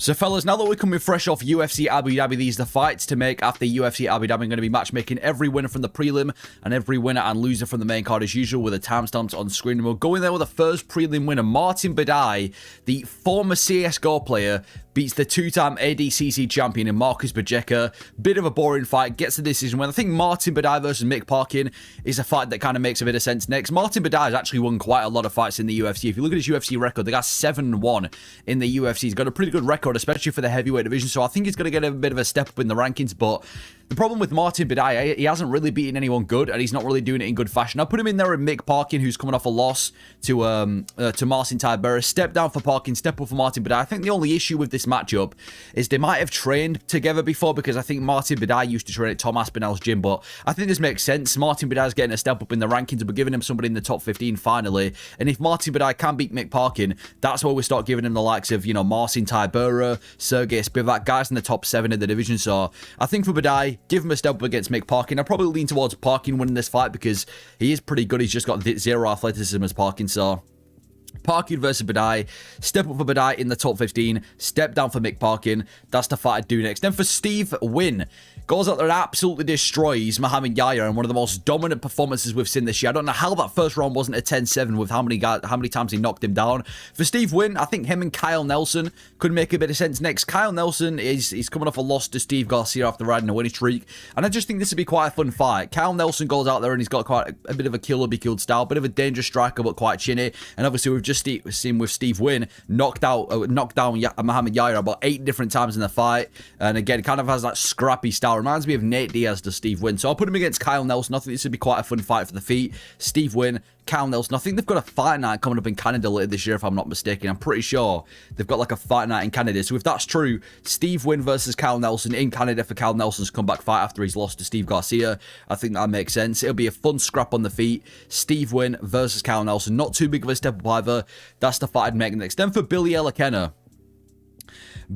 So fellas, now that we're coming fresh off UFC Abu Dhabi, these are the fights to make after UFC Abu Dhabi. I'm going to be matchmaking every winner from the prelim and every winner and loser from the main card as usual with the timestamps on screen. And we'll go in there with the first prelim winner. Martin Badai, the former CSGO player, beats the two-time ADCC champion in Marcus Whittaker. Bit of a boring fight, gets the decision win. I think Martin Badai versus Mick Parkin is a fight that kind of makes a bit of sense next. Martin Badai has actually won quite a lot of fights in the UFC. If you look at his UFC record, the guy's 7-1 in the UFC. He's got a pretty good record, especially for the heavyweight division, so I think he's going to get a bit of a step up in the rankings. But the problem with Martin Badai, he hasn't really beaten anyone good, and he's not really doing it in good fashion. I put him in there with Mick Parkin, who's coming off a loss to Marcin Tybura. Step down for Parkin, step up for Martin Badai. I think the only issue with this matchup is they might have trained together before, because I think Martin Badai used to train at Tom Aspinall's gym, but I think this makes sense. Martin Badai's getting a step up in the rankings, and we're giving him somebody in the top 15 finally, and if Martin Badai can beat Mick Parkin, that's where we start giving him the likes of, you know, Marcin Tybura, Sergey Spivak, guys in the top 7 in the division. So I think for Badai, give him a step up against Mick Parkin. I'd probably lean towards Parkin winning this fight because he is pretty good. He's just got zero athleticism as Parkin, so Parkin versus Badai. Step up for Badai in the top 15. Step down for Mick Parkin. That's the fight I'd do next. Then for Steve Wynn, goes out there and absolutely destroys Muhammad Yahya in one of the most dominant performances we've seen this year. I don't know how that first round wasn't a 10-7 with how many times he knocked him down. For Steve Wynn, I think him and Kyle Nelson could make a bit of sense next. Kyle Nelson he's coming off a loss to Steve Garcia after riding a winning streak, and I just think this would be quite a fun fight. Kyle Nelson goes out there and he's got quite a bit of a kill or be killed style, bit of a dangerous striker but quite chinny, and obviously we've just seen with Steve Wynn knocked down Muhammad Yahya about 8 different times in the fight, and again kind of has that scrappy style. Reminds me of Nate Diaz to Steve Wynn, so I'll put him against Kyle Nelson. I think this would be quite a fun fight for the feet. Steve Wynn, Kyle Nelson. I think they've got a fight night coming up in Canada later this year, if I'm not mistaken. I'm pretty sure they've got like a fight night in Canada. So if that's true, Steve Wynn versus Kyle Nelson in Canada for Kyle Nelson's comeback fight after he's lost to Steve Garcia. I think that makes sense. It'll be a fun scrap on the feet. Steve Wynn versus Kyle Nelson. Not too big of a step up either. That's the fight I'd make next. Then for Billy Elakena,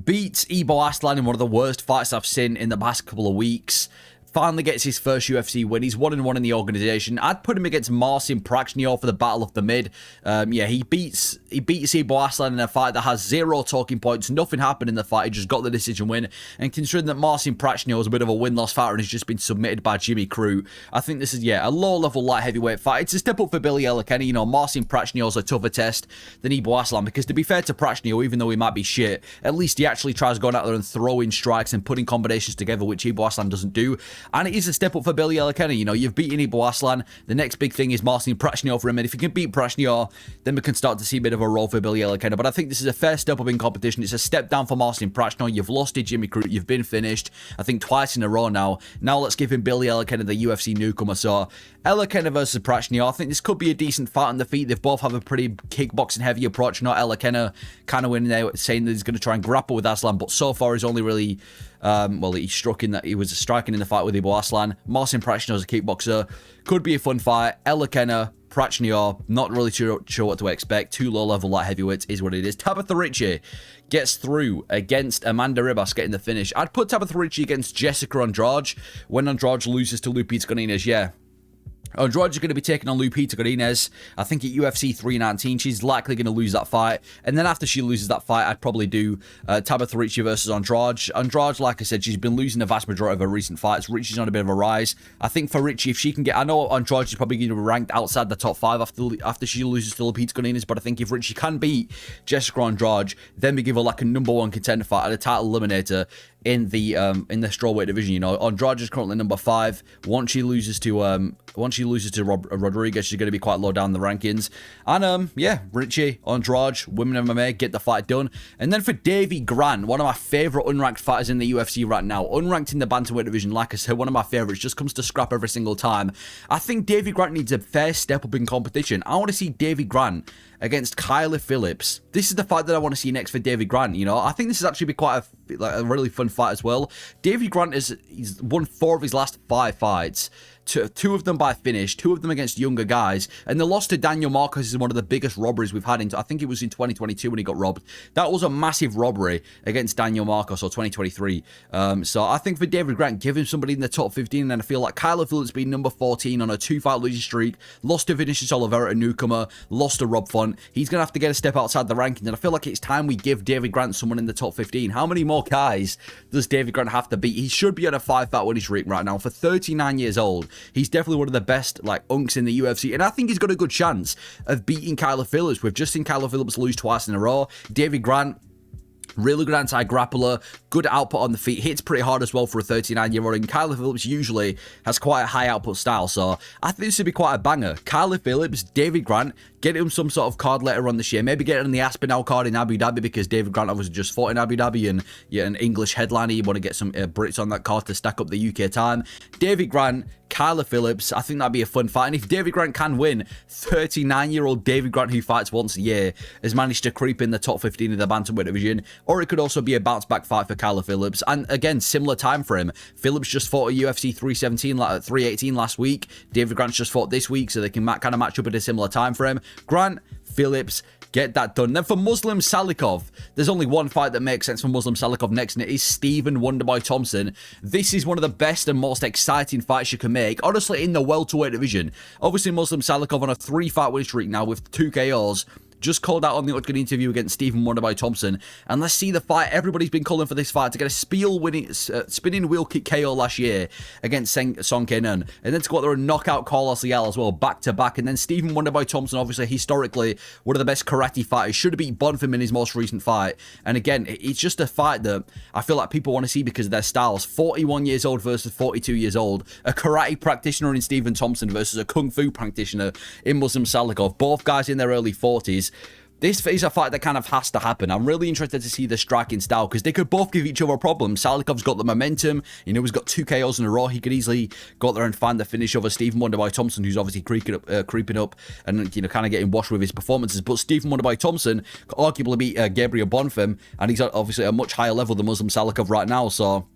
beats Ibo Aslan in one of the worst fights I've seen in the past couple of weeks. Finally gets his first UFC win. He's 1-1 in the organization. I'd put him against Marcin Prachnio for the battle of the mid. Yeah, he beats Ibo Aslan in a fight that has 0 talking points. Nothing happened in the fight. He just got the decision win. And considering that Marcin Prachnio is a bit of a win-loss fighter and has just been submitted by Jimmy Crute, I think this is, yeah, a low-level light heavyweight fight. It's a step up for Billy Elakena. You know, Marcin Prachnio is a tougher test than Ibo Aslan, because to be fair to Prachnio, even though he might be shit, at least he actually tries going out there and throwing strikes and putting combinations together, which Ibo Aslan doesn't do. And it is a step up for Billy Elakena. You know, you've beaten Ibo Aslan. The next big thing is Marcin Prachnio for him. And if you can beat Prachnio, then we can start to see a bit of a role for Billy Elakena. But I think this is a fair step up in competition. It's a step down for Marcin Prachnio. You've lost to Jimmy Crute. You've been finished, I think, twice in a row now. Now let's give him Billy Elakena, the UFC newcomer. So Elakena versus Prachnio. I think this could be a decent fight on the feet. They both have a pretty kickboxing heavy approach. Not Elakena kind of winning there, saying that he's going to try and grapple with Aslan, but so far he's only really he struck in that he was striking in the fight with Ibo Aslan. Marcin Prachnio is a kickboxer. Could be a fun fight. Elakena, Prachnio, not really sure what to expect. 2 low-level light heavyweights is what it is. Tabitha Ricci gets through against Amanda Ribas, getting the finish. I'd put Tabitha Ricci against Jessica Andrade when Andrade loses to Lupita Godinez. Yeah, Andrade is going to be taking on Lupita Godinez. I think at UFC 319, she's likely going to lose that fight. And then after she loses that fight, I'd probably do Tabitha Ricci versus Andrade. Andrade, like I said, she's been losing the vast majority of her recent fights. Ricci's on a bit of a rise. I think for Ricci, if she can get... I know Andrade is probably going to be ranked outside the top 5 after she loses to Lupita Godinez, but I think if Ricci can beat Jessica Andrade, then we give her like a #1 contender fight at a title eliminator in the strawweight division. You know, Andrade is currently number 5. Once she loses to Rodriguez, she's going to be quite low down the rankings. And yeah, Ricci, Andrade, women MMA, get the fight done. And then for Davy Grant, one of my favorite unranked fighters in the UFC right now, unranked in the bantamweight division, like I said, one of my favorites, just comes to scrap every single time. I think Davy Grant needs a fair step up in competition. I want to see Davy Grant against Kyler Phillips. This is the fight that I want to see next for Davy Grant. You know, I think this is actually be quite a really fun fight as well. Davy Grant he's won 4 of his last 5 fights. two of them by finish, two of them against younger guys, and the loss to Daniel Marcos is one of the biggest robberies we've had I think it was in 2022 when he got robbed. That was a massive robbery against Daniel Marcos, or 2023. So I think for David Grant, give him somebody in the top 15, and I feel like Kyler Phillips being number 14 on a 2-fight losing streak, lost to Vinicius Oliveira, a newcomer, lost to Rob Font. He's going to have to get a step outside the rankings, and I feel like it's time we give David Grant someone in the top 15. How many more guys does David Grant have to beat? He should be on a 5-fight winning streak right now. For 39 years old, he's definitely one of the best like unks in the UFC, and I think he's got a good chance of beating Kyler Phillips. We've just seen Kyler Phillips lose twice in a row. David Grant, really good anti-grappler, good output on the feet, hits pretty hard as well for a 39-year-old, and Kyler Phillips usually has quite a high output style, so I think this would be quite a banger. Kyler Phillips, David Grant, get him some sort of card later on this year, maybe get it on the Aspinall card in Abu Dhabi, because David Grant obviously just fought in Abu Dhabi, and yeah, an English headliner, you want to get some Brits on that card to stack up the UK time. David Grant, Kyler Phillips, I think that'd be a fun fight, and if David Grant can win, 39-year-old David Grant, who fights once a year, has managed to creep in the top 15 of the bantamweight division, or it could also be a bounce-back fight for Kyler Phillips, and again, similar time frame. Phillips just fought at UFC 318 last week, David Grant's just fought this week, so they can kind of match up at a similar time frame. Grant, Phillips, get that done. Then for Muslim Salikov, there's only one fight that makes sense for Muslim Salikov next, and it is Stephen Wonderboy Thompson. This is one of the best and most exciting fights you can make, honestly, in the welterweight division. Obviously, Muslim Salikov on a 3-fight win streak now with 2 KOs. Just called out on the Octagon interview against Stephen Wonderboy Thompson. And let's see the fight. Everybody's been calling for this fight to get a spinning wheel kick KO last year against Song Kenan. And then to go out there and knock out Carlos Leal as well, back to back. And then Stephen Wonderboy Thompson, obviously, historically, one of the best karate fighters. Should have beat Bonfim in his most recent fight. And again, it's just a fight that I feel like people want to see because of their styles. 41 years old versus 42 years old. A karate practitioner in Stephen Thompson versus a kung fu practitioner in Muslim Salikov. Both guys in their early 40s. This is a fight that kind of has to happen. I'm really interested to see the striking style because they could both give each other problems. Salikov's got the momentum. You know, he's got 2 KOs in a row. He could easily go out there and find the finish over Stephen Wonderboy Thompson, who's obviously creeping up and, you know, kind of getting washed with his performances. But Stephen Wonderboy Thompson could arguably beat Gabriel Bonfim, and he's obviously at a much higher level than Muslim Salikov right now. So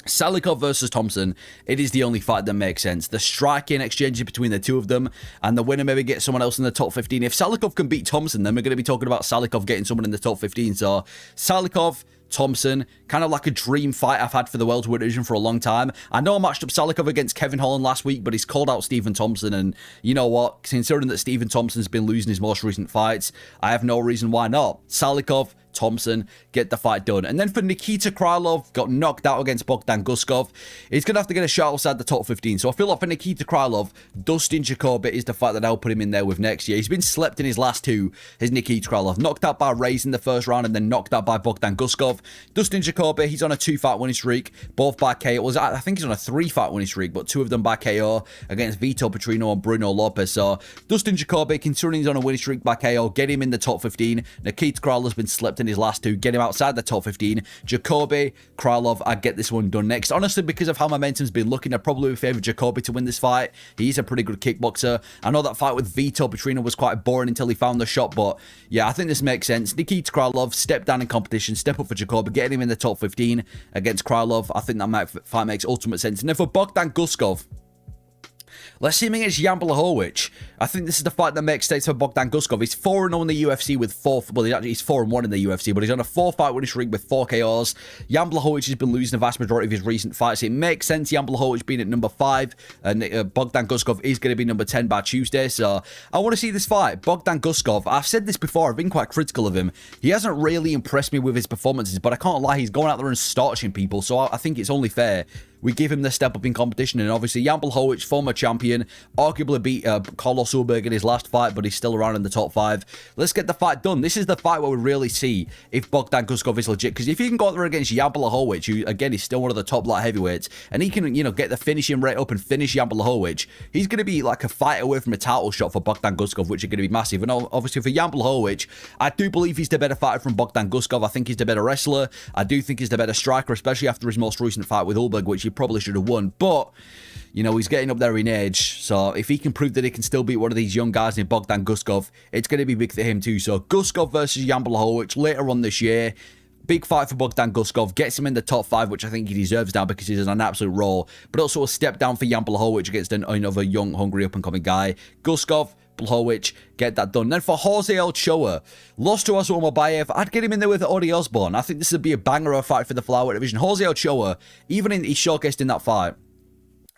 Salikov versus Thompson, it is the only fight that makes sense. The striking exchanges between the two of them, and the winner maybe gets someone else in the top 15. If Salikov can beat Thompson, then we're going to be talking about Salikov getting someone in the top 15. So Salikov, Thompson, kind of like a dream fight I've had for the welterweight division for a long time. I know I matched up Salikov against Kevin Holland last week, but he's called out Stephen Thompson, and you know what? Considering that Stephen Thompson's been losing his most recent fights, I have no reason why not. Salikov, Thompson, get the fight done. And then for Nikita Krylov, got knocked out against Bogdan Guskov. He's going to have to get a shot outside the top 15. So I feel like for Nikita Krylov, Dustin Jacoby is the fight that I'll put him in there with next year. He's been slept in his last two, his Nikita Krylov. Knocked out by Reyes in the first round and then knocked out by Bogdan Guskov. Dustin Jacoby, he's on a 2-fight winning streak, both by KO. I think he's on a 3-fight winning streak, but 2 of them by KO against Vito Petrino and Bruno Lopez. So Dustin Jacoby, considering he's on a winning streak by KO, get him in the top 15. Nikita Krylov's been slept in his last two, get him outside the top 15. Jacoby, Krylov, I'd get this one done next. Honestly, because of how momentum's been looking, I'd probably favour Jacoby to win this fight. He's a pretty good kickboxer. I know that fight with Vito Petrino was quite boring until he found the shot, but yeah, I think this makes sense. Nikita Krylov, step down in competition, step up for Jacoby, get him in the top 15 against Krylov. I think that fight makes ultimate sense. And then for Bogdan Guskov, let's see him against Jan Blachowicz. I think this is the fight that makes sense for Bogdan Guskov. He's 4-0 in the UFC with 4... Well, he's 4-1 in the UFC, but he's on a 4-fight winning streak with 4 KOs. Jan Blachowicz has been losing the vast majority of his recent fights. It makes sense, Jan Blachowicz being at number 5, and Bogdan Guskov is going to be number 10 by Tuesday, so I want to see this fight. Bogdan Guskov, I've said this before, I've been quite critical of him. He hasn't really impressed me with his performances, but I can't lie, he's going out there and starching people, so I think it's only fair we give him the step up in competition. And obviously Jan Blachowicz, former champion, arguably beat Carlos Ulberg in his last fight, but he's still around in the top 5. Let's get the fight done. This is the fight where we really see if Bogdan Guskov is legit, because if he can go out there against Jan Blachowicz, who again is still one of the top light heavyweights, and he can, you know, get the finishing rate up and finish Jan Blachowicz, he's going to be like a fight away from a title shot for Bogdan Guskov, which is going to be massive. And obviously for Jan Blachowicz, I do believe he's the better fighter from Bogdan Guskov. I think he's the better wrestler. I do think he's the better striker, especially after his most recent fight with Ulberg, which he probably should have won. But, you know, he's getting up there in age, so if he can prove that he can still beat one of these young guys in Bogdan Guskov, it's going to be big for him too. So Guskov versus Jan Blachowicz later on this year. Big fight for Bogdan Guskov, gets him in the top 5, which I think he deserves now because he's an absolute raw. But also a step down for Jan Blachowicz against another young, hungry, up-and-coming guy. Guskov, Blachowicz, get that done. Then for Jose Ochoa, lost to Azor Mabayev. I'd get him in there with Odi Osborne. I think this would be a banger of a fight for the flyweight division. Jose Ochoa, even in he's showcased in that fight,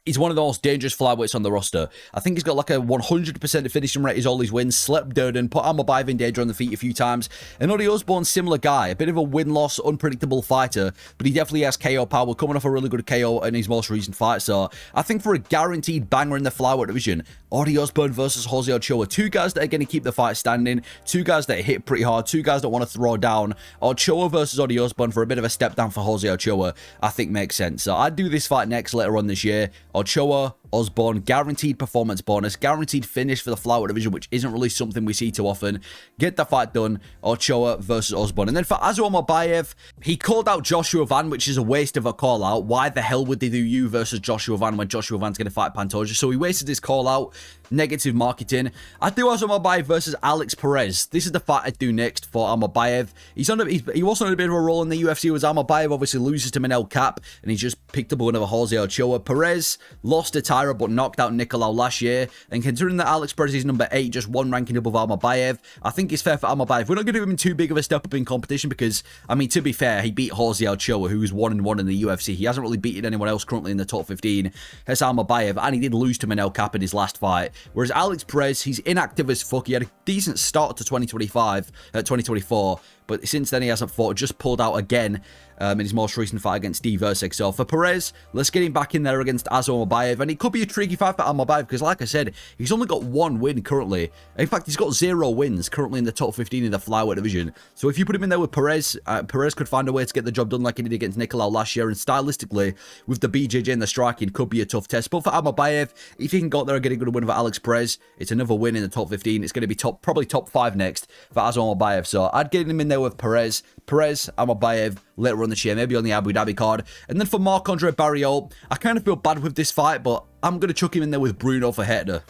he's one of the most dangerous flyweights on the roster. I think he's got like a 100% finishing rate is all his wins. Slept Durden, put Amabayev in danger on the feet a few times. And Odi Osborne, similar guy. A bit of a win-loss, unpredictable fighter. But he definitely has KO power, coming off a really good KO in his most recent fight. So I think for a guaranteed banger in the flyweight division, Odi Osborne versus Jose Ochoa. Two guys that are going to keep the fight standing. Two guys that hit pretty hard. Two guys that want to throw down. Ochoa versus Odi Osborne for a bit of a step down for Jose Ochoa, I think makes sense. So I'd do this fight next later on this year. Ochoa, Osborne, guaranteed performance bonus, guaranteed finish for the flyweight division, which isn't really something we see too often. Get the fight done. Ochoa versus Osborne. And then for Azor Mabayev, he called out Joshua Van, which is a waste of a call out. Why the hell would they do you versus Joshua Van when Joshua Van's going to fight Pantoja? So he wasted his call out. Negative marketing. I'd do Azor Mabayev versus Alex Perez. This is the fight I'd do next for Amabayev. He was on a bit of a roll in the UFC. Was Amabayev obviously loses to Manel Cap, and he just picked up one of Jose Ochoa. Perez lost to Tyra, but knocked out Nicolau last year. And considering that Alex Perez is number 8, just one ranking above Amabayev, I think it's fair for Amabayev. We're not going to give him too big of a step up in competition because, I mean, to be fair, he beat Jose Ochoa, who was 1-1 in the UFC. He hasn't really beaten anyone else currently in the top 15. That's Amabayev, and he did lose to Manel Cap in his last fight. Whereas Alex Perez, he's inactive as fuck. He had a decent start to 2024, but since then he hasn't fought. Just pulled out again in his most recent fight against Steve Erceg. So for Perez, let's get him back in there against Azor Mabayev, and it could be a tricky fight for Mabayev because, like I said, he's only got 1 win currently. In fact, he's got 0 wins currently in the top 15 in the flyweight division. So if you put him in there with Perez, Perez could find a way to get the job done like he did against Nicolau last year, and stylistically, with the BJJ and the striking, could be a tough test. But for Mabayev, if he can go out there and get a good win for Alex Perez, it's another win in the top 15. It's going to be probably top 5 next for Azor Mabayev. So I'd get him in there with Perez, Mabayev later on this year, maybe on the Abu Dhabi card. And then for Marc-Andre Barriault, I kind of feel bad with this fight, but I'm going to chuck him in there with Bruno Ferreira.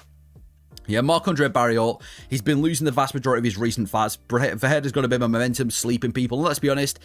Yeah, Marc-Andre Barriault, he's been losing the vast majority of his recent fights. Ferreira's got a bit of momentum, sleeping people. And let's be honest,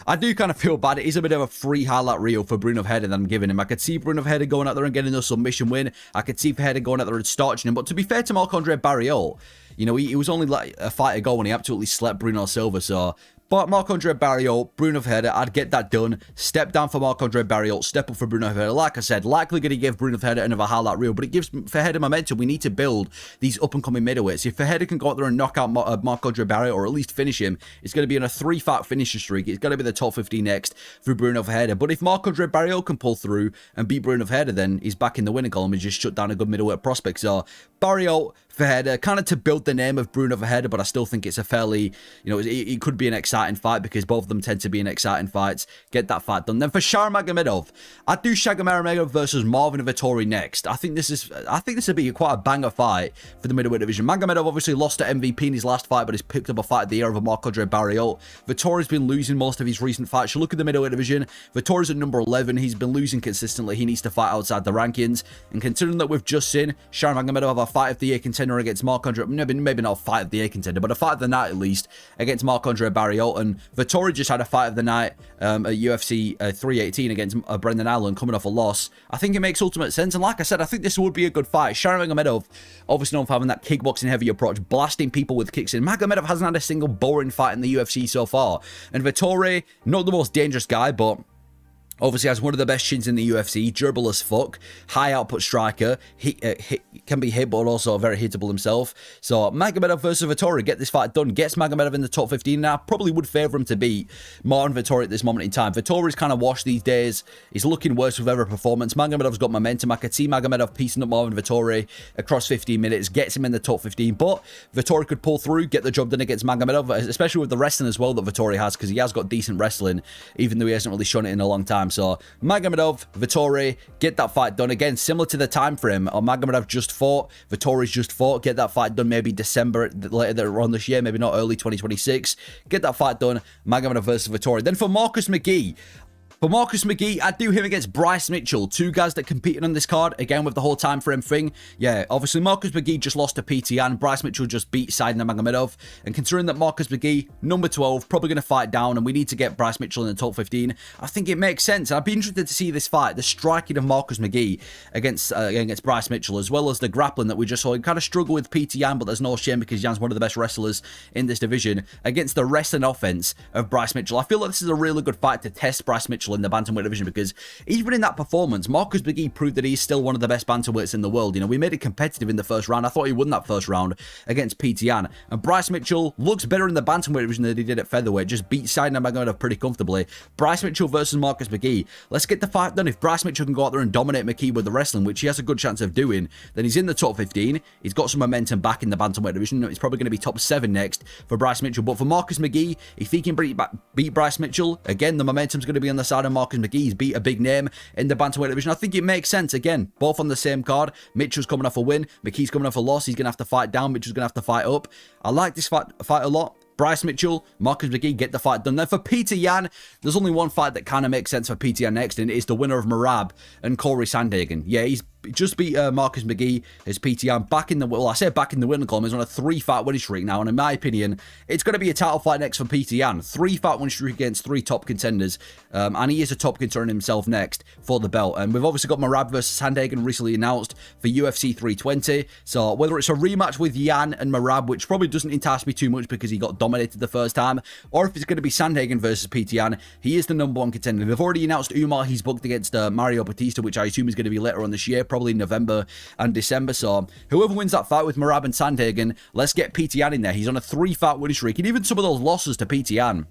I do kind of feel bad. It is a bit of a free highlight reel for Bruno Ferreira that I'm giving him. I could see Bruno Ferreira going out there and getting a submission win. I could see Ferreira going out there and starching him. But to be fair to Marc-Andre Barriault, you know, he was only like a fight ago when he absolutely slept Bruno Silva. So, but Marc-Andre Barriault, Bruno Ferreira, I'd get that done. Step down for Marc-Andre Barriault, step up for Bruno Ferreira. Like I said, likely going to give Bruno Ferreira another highlight reel, but it gives Ferreira momentum. We need to build these up-and-coming middleweights. If Ferreira can go out there and knock out Marc-Andre Barriault, or at least finish him, it's going to be on a 3-fight finishing streak. It's going to be the top 15 next for Bruno Ferreira. But if Marc-Andre Barriault can pull through and beat Bruno Ferreira, then he's back in the winning column and just shut down a good middleweight prospect. So, Barriault, Ferreira, kind of to build the name of Bruno Ferreira, but I still think it's a fairly, you know, it could be an exciting fight because both of them tend to be in exciting fights. Get that fight done. Then for Shagamagomedov, I'd do Shagamagomedov versus Marvin Vettori next. I think this would be quite a banger fight for the middleweight division. Magomedov obviously lost to MVP in his last fight, but he's picked up a fight of the year over Marc-Andre Barriault. Vettori's been losing most of his recent fights. You look at the middleweight division, Vettori's at number 11. He's been losing consistently. He needs to fight outside the rankings. And considering that we've just seen Shagamagomedov have a fight of the year contender against Marc-Andre, maybe not a fight of the year contender, but a fight of the night at least against Marc-Andre Barriault, and Vettori just had a fight of the night at UFC 318 against Brendan Allen, coming off a loss. I think it makes ultimate sense, and like I said, I think this would be a good fight. Shagamagomedov, obviously known for having that kickboxing heavy approach, blasting people with kicks in. Magomedov hasn't had a single boring fight in the UFC so far, and Vettori, not the most dangerous guy, but obviously has one of the best chins in the UFC, durable as fuck, high output striker, can be hit but also very hittable himself. So Magomedov versus Vettori, get this fight done, gets Magomedov in the top 15, and I probably would favour him to beat Martin Vettori at this moment in time. Vettori's kind of washed these days, he's looking worse with every performance. Magomedov's got momentum. I could see Magomedov piecing up Marvin Vettori across 15 minutes, gets him in the top 15, but Vettori could pull through, get the job done against Magomedov, especially with the wrestling as well that Vettori has, because he has got decent wrestling, even though he hasn't really shown it in a long time. So Magomedov, Vettori, get that fight done. Again, similar to the time frame, or Magomedov just fought, Vettori's just fought. Get that fight done maybe December, later on this year, maybe not early 2026. Get that fight done, Magomedov versus Vettori. Then for Marcus McGee, For Marcus McGee, I'd do him against Bryce Mitchell. Two guys that competed on this card, again with the whole time frame thing. Yeah, obviously Marcus McGee just lost to Petr Yan. Bryce Mitchell just beat Said Nurmagomedov. And considering that Marcus McGee, number 12, probably going to fight down, and we need to get Bryce Mitchell in the top 15, I think it makes sense. I'd be interested to see this fight, the striking of Marcus McGee against Bryce Mitchell, as well as the grappling that we just saw. He kind of struggled with Petr Yan, but there's no shame because Yan's one of the best wrestlers in this division, against the wrestling offense of Bryce Mitchell. I feel like this is a really good fight to test Bryce Mitchell in the bantamweight division, because even in that performance, Marcus McGee proved that he's still one of the best bantamweights in the world. You know, we made it competitive in the first round. I thought he won that first round against Petr Yan. And Bryce Mitchell looks better in the bantamweight division than he did at featherweight. Just beat Said Nurmagomedov pretty comfortably. Bryce Mitchell versus Marcus McGee. Let's get the fight done. If Bryce Mitchell can go out there and dominate McGee with the wrestling, which he has a good chance of doing, then he's in the top 15. He's got some momentum back in the bantamweight division. It's probably going to be top 7 next for Bryce Mitchell. But for Marcus McGee, if he can beat Bryce Mitchell, again, the momentum's going to be on the side of Marcus McGee. He's beat a big name in the bantamweight division. I think it makes sense. Again, both on the same card. Mitchell's coming off a win. McGee's coming off a loss. He's going to have to fight down. Mitchell's going to have to fight up. I like this fight a lot. Bryce Mitchell, Marcus McGee, get the fight done. Then for Petr Yan, there's only one fight that kind of makes sense for Petr Yan next, and it is the winner of Merab and Corey Sandhagen. Yeah, he's just beat Marcus McGee as Petr Yan back in the, well, I say back in the winning column. He's on a 3-fight winning streak now, and in my opinion, it's going to be a title fight next for Petr Yan. 3-fight winning streak against 3 top contenders, and he is a top contender himself next for the belt. And we've obviously got Merab versus Sandhagen recently announced for UFC 320, so whether it's a rematch with Yan and Merab, which probably doesn't entice me too much because he got dominated the first time, or if it's going to be Sandhagen versus Petr Yan, he is the #1 contender. They've already announced Umar he's booked against Mario Batista, which I assume is going to be later on this year, probably November and December. So whoever wins that fight with Merab and Sandhagen, let's get Petr Yan in there. He's on a 3-fight winning streak, and even some of those losses to Petr Yan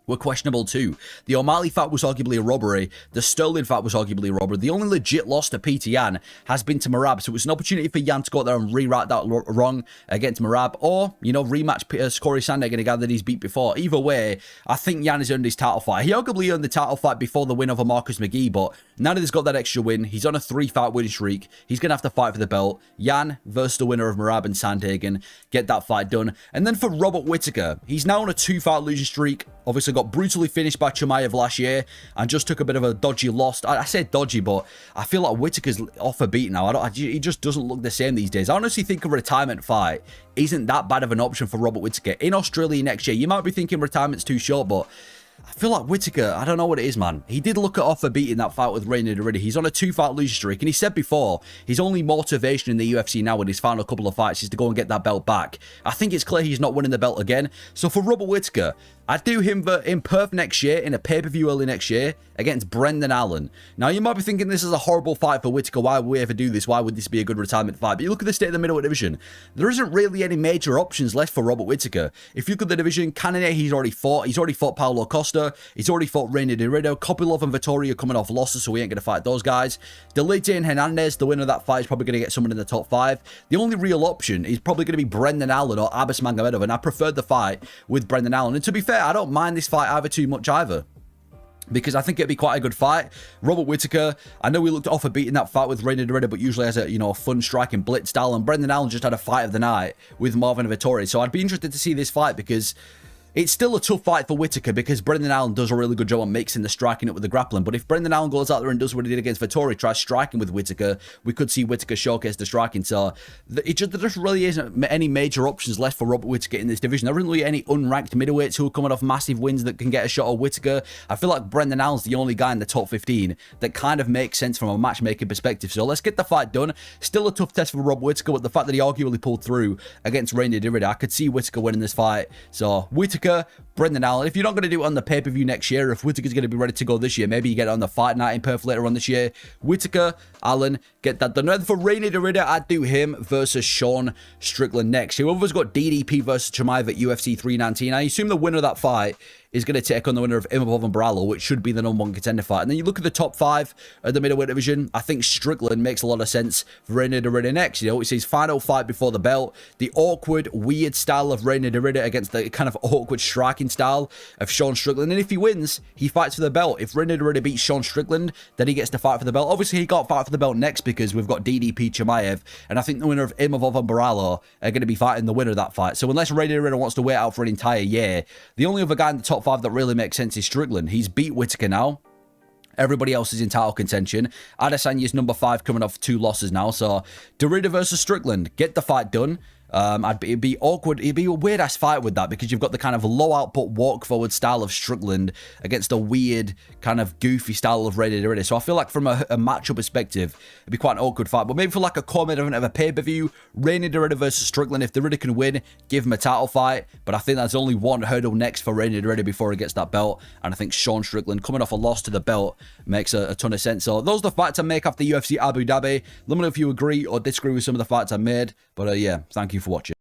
were questionable too. The O'Malley fight was arguably a robbery. The Sterling fight was arguably a robbery. The only legit loss to Petr Yan has been to Merab, so it was an opportunity for Yan to go out there and rewrite that wrong against Merab, or, you know, rematch Corey Sandhagen, a guy that he's beat before. Either way, I think Yan has earned his title fight. He arguably earned the title fight before the win over Marcus McGee, but now that he's got that extra win, he's on a 3-fight winning streak. He's going to have to fight for the belt. Yan versus the winner of Merab and Sandhagen. Get that fight done. And then for Robert Whittaker, he's now on a 2-fight losing streak. Obviously got brutally finished by Chimaev last year and just took a bit of a dodgy loss. I said dodgy, but I feel like Whittaker's off a beat now. He just doesn't look the same these days. I honestly think a retirement fight isn't that bad of an option for Robert Whittaker. In Australia next year, you might be thinking retirement's too short, but I feel like Whittaker, I don't know what it is, man. He did look off a beat in that fight with Reiner De Ridder. He's on a 2-fight losing streak, and he said before, his only motivation in the UFC now in his final couple of fights is to go and get that belt back. I think it's clear he's not winning the belt again. So for Robert Whittaker, I'd do him in Perth next year, in a pay-per-view early next year, against Brendan Allen. Now, you might be thinking this is a horrible fight for Whittaker. Why would we ever do this? Why would this be a good retirement fight? But you look at the state of the middleweight division. There isn't really any major options left for Robert Whittaker. If you look at the division, Cannonier, he's already fought. He's already fought Paulo Costa. He's already fought Reiner De Ridder. Kopylov and Vittoria coming off losses, so we ain't going to fight those guys. Delite and Hernandez, the winner of that fight, is probably going to get someone in the top 5. The only real option is probably going to be Brendan Allen or Abbas Magomedov, and I preferred the fight with Brendan Allen. And to be fair, I don't mind this fight either too much either, because I think it'd be quite a good fight. Robert Whittaker, I know we looked off a beat in that fight with Reiner De Ridder, but usually has a, you know, a fun striking blitz style, and Brendan Allen just had a fight of the night with Marvin Vittori. So I'd be interested to see this fight, because it's still a tough fight for Whittaker, because Brendan Allen does a really good job on mixing the striking up with the grappling. But if Brendan Allen goes out there and does what he did against Vittori, tries striking with Whittaker, we could see Whittaker showcase the striking. So there just really isn't any major options left for Robert Whittaker in this division. There isn't really any unranked middleweights who are coming off massive wins that can get a shot at Whittaker. I feel like Brendan Allen's the only guy in the top 15 that kind of makes sense from a matchmaking perspective. So let's get the fight done. Still a tough test for Robert Whittaker, but the fact that he arguably pulled through against Reiner De Ridder, I could see Whittaker winning this fight. So Whittaker, Brendan Allen. If you're not going to do it on the pay-per-view next year, if Whittaker's going to be ready to go this year, maybe you get it on the fight night in Perth later on this year. Whittaker, Allen, get that done. And for Reiner De Ridder, I'd do him versus Sean Strickland next. Whoever's got DDP versus Chimaev at UFC 319, I assume the winner of that fight is going to take on the winner of Imavov and Barallo, which should be the #1 contender fight. And then you look at the top 5 of the middleweight division, I think Strickland makes a lot of sense for Reiner De Ridder next. You know, it's his final fight before the belt. The awkward, weird style of Reiner De Ridder against the kind of awkward striking style of Sean Strickland. And if he wins, he fights for the belt. If Reiner De Ridder beats Sean Strickland, then he gets to fight for the belt. Obviously, he got to fight for the belt next because we've got DDP Chimaev, and I think the winner of Imavov and Barallo are going to be fighting the winner of that fight. So unless Reiner De Ridder wants to wait out for an entire year, the only other guy in the top 5 that really makes sense is Strickland. He's beat Whittaker now. Everybody else is in title contention. Adesanya's number 5 coming off 2 losses now. So, De Ridder versus Strickland. Get the fight done. It'd be awkward. It'd be a weird ass fight with that because you've got the kind of low output walk forward style of Strickland against a weird kind of goofy style of Reiner De Ridder. So I feel like from a matchup perspective, it'd be quite an awkward fight. But maybe for like a co-main event of a pay-per-view, Reiner De Ridder versus Strickland. If De Ridder can win, give him a title fight. But I think there's only one hurdle next for Reiner De Ridder before he gets that belt. And I think Sean Strickland coming off a loss to the belt makes a ton of sense. So those are the fights I make after UFC Abu Dhabi. Let me know if you agree or disagree with some of the fights I made. But yeah, thank you for watching.